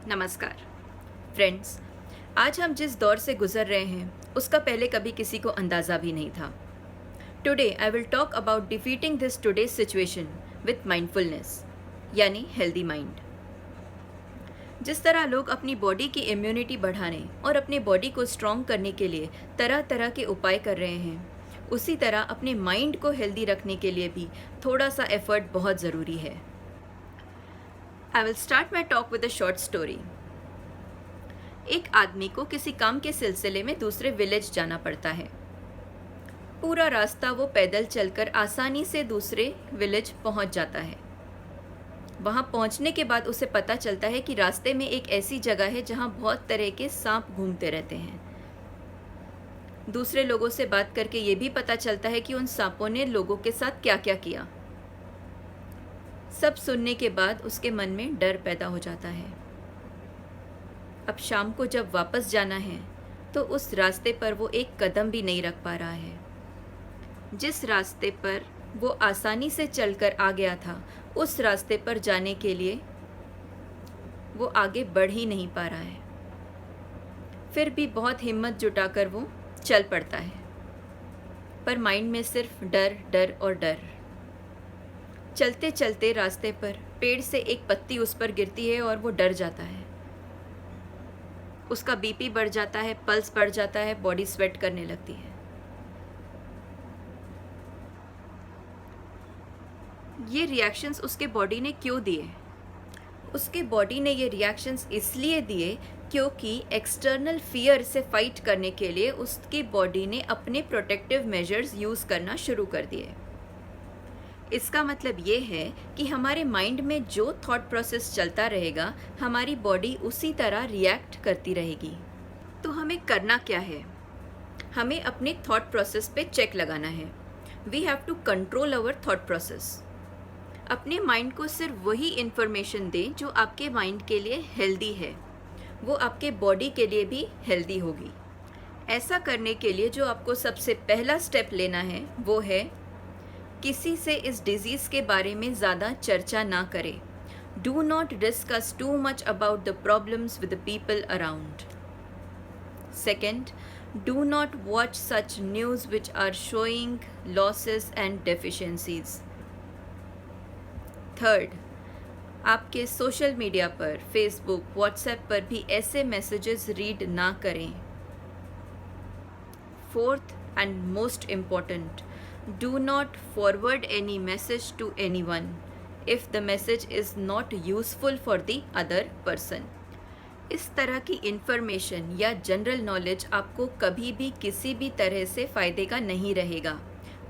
नमस्कार फ्रेंड्स। आज हम जिस दौर से गुजर रहे हैं उसका पहले कभी किसी को अंदाज़ा भी नहीं था। Today I will talk about defeating this today's situation with mindfulness यानी हेल्दी माइंड। जिस तरह लोग अपनी बॉडी की इम्यूनिटी बढ़ाने और अपने बॉडी को स्ट्रॉन्ग करने के लिए तरह तरह के उपाय कर रहे हैं, उसी तरह अपने माइंड को हेल्दी रखने के लिए भी थोड़ा सा एफर्ट बहुत ज़रूरी है। I will start my talk with a short story. एक आदमी को किसी काम के सिलसिले में दूसरे विलेज जाना पड़ता है। पूरा रास्ता वो पैदल चलकर आसानी से दूसरे विलेज पहुंच जाता है। वहां पहुंचने के बाद उसे पता चलता है कि रास्ते में एक ऐसी जगह है जहां बहुत तरह के सांप घूमते रहते हैं। दूसरे लोगों से बात करके ये भी पता चलता है कि उन सांपों ने लोगों के साथ क्या क्या किया। सब सुनने के बाद उसके मन में डर पैदा हो जाता है। अब शाम को जब वापस जाना है तो उस रास्ते पर वो एक कदम भी नहीं रख पा रहा है। जिस रास्ते पर वो आसानी से चलकर आ गया था, उस रास्ते पर जाने के लिए वो आगे बढ़ ही नहीं पा रहा है। फिर भी बहुत हिम्मत जुटाकर वो चल पड़ता है, पर माइंड में सिर्फ डर डर और डर। चलते चलते रास्ते पर पेड़ से एक पत्ती उस पर गिरती है और वो डर जाता है। उसका बीपी बढ़ जाता है, पल्स बढ़ जाता है, बॉडी स्वेट करने लगती है। ये रिएक्शंस उसके बॉडी ने क्यों दिए? उसके बॉडी ने ये रिएक्शंस इसलिए दिए क्योंकि एक्सटर्नल फियर से फाइट करने के लिए उसकी बॉडी ने अपने प्रोटेक्टिव मेजर्स यूज़ करना शुरू कर दिए। इसका मतलब ये है कि हमारे माइंड में जो थॉट प्रोसेस चलता रहेगा, हमारी बॉडी उसी तरह रिएक्ट करती रहेगी। तो हमें करना क्या है? हमें अपने थॉट प्रोसेस पे चेक लगाना है। We have to control our thought process. अपने माइंड को सिर्फ वही इन्फॉर्मेशन दें जो आपके माइंड के लिए हेल्दी है, वो आपके बॉडी के लिए भी हेल्दी होगी। ऐसा करने के लिए जो आपको सबसे पहला स्टेप लेना है वो है किसी से इस डिजीज़ के बारे में ज़्यादा चर्चा ना करें। Do not discuss too much about the problems with the people around. Second, do not watch such news which are showing losses and deficiencies. Third, आपके सोशल मीडिया पर, फेसबुक, व्हाट्सएप पर भी ऐसे मैसेजेस रीड ना करें। Fourth and most important, do not forward any message to anyone if the message is not useful for the other person. इस तरह की इंफॉर्मेशन या जनरल नॉलेज आपको कभी भी किसी भी तरह से फ़ायदे का नहीं रहेगा,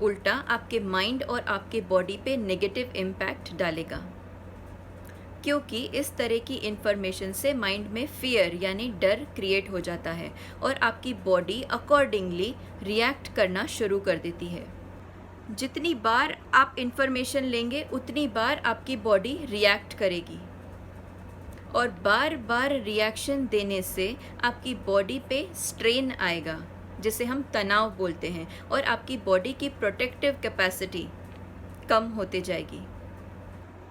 उल्टा आपके माइंड और आपके बॉडी पे नेगेटिव इम्पैक्ट डालेगा। क्योंकि इस तरह की इंफॉर्मेशन से माइंड में फियर यानी डर क्रिएट हो जाता है और आपकी बॉडी अकॉर्डिंगली रिएक्ट करना शुरू कर देती है। जितनी बार आप इंफॉर्मेशन लेंगे उतनी बार आपकी बॉडी रिएक्ट करेगी और बार बार रिएक्शन देने से आपकी बॉडी पे स्ट्रेन आएगा, जिसे हम तनाव बोलते हैं, और आपकी बॉडी की प्रोटेक्टिव कैपेसिटी कम होते जाएगी।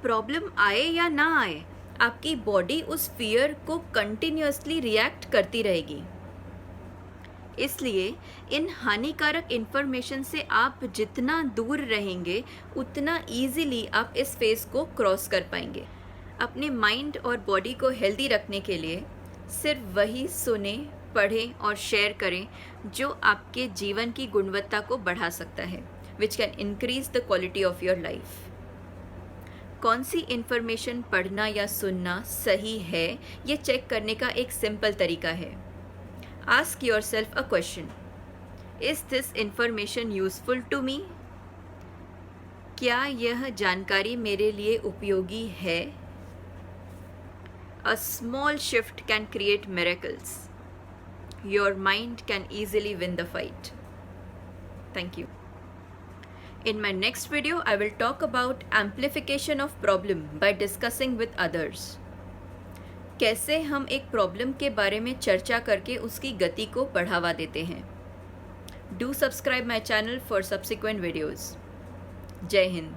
प्रॉब्लम आए या ना आए, आपकी बॉडी उस फियर को कंटिन्यूअसली रिएक्ट करती रहेगी। इसलिए इन हानिकारक इन्फॉर्मेशन से आप जितना दूर रहेंगे उतना इजीली आप इस फेज़ को क्रॉस कर पाएंगे। अपने माइंड और बॉडी को हेल्दी रखने के लिए सिर्फ वही सुने, पढ़ें और शेयर करें जो आपके जीवन की गुणवत्ता को बढ़ा सकता है, which can increase the quality of your life. कौन सी इन्फॉर्मेशन पढ़ना या सुनना सही है, ये चेक करने का एक सिंपल तरीका है। Ask yourself a question. Is this information useful to me? क्या यह जानकारी मेरे लिए उपयोगी है? A small shift can create miracles. Your mind can easily win the fight. Thank you. In my next video, I will talk about amplification of problem by discussing with others. कैसे हम एक प्रॉब्लम के बारे में चर्चा करके उसकी गति को बढ़ावा देते हैं। Do subscribe my channel for subsequent videos. जय हिंद।